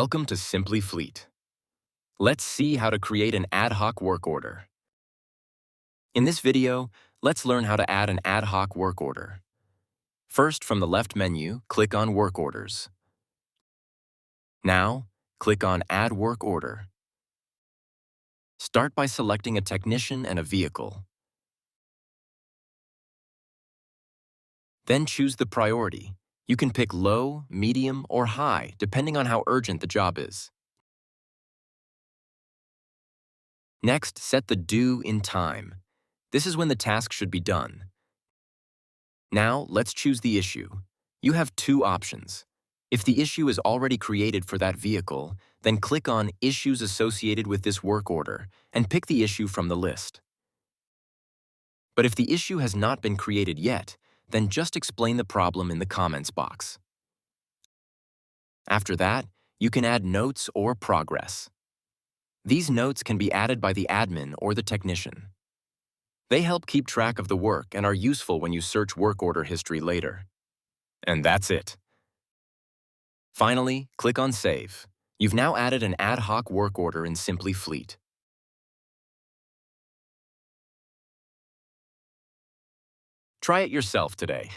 Welcome to Simply Fleet. Let's see how to create an ad hoc work order. In this video, let's learn how to add an ad hoc work order. First, from the left menu, click on Work Orders. Now, click on Add Work Order. Start by selecting a technician and a vehicle. Then choose the priority. You can pick low, medium, or high, depending on how urgent the job is. Next, set the due in time. This is when the task should be done. Now, let's choose the issue. You have two options. If the issue is already created for that vehicle, then click on Issues associated with this work order and pick the issue from the list. But if the issue has not been created yet, then just explain the problem in the comments box. After that, you can add notes or progress. These notes can be added by the admin or the technician. They help keep track of the work and are useful when you search work order history later. And that's it. Finally, click on Save. You've now added an ad hoc work order in Simply Fleet. Try it yourself today.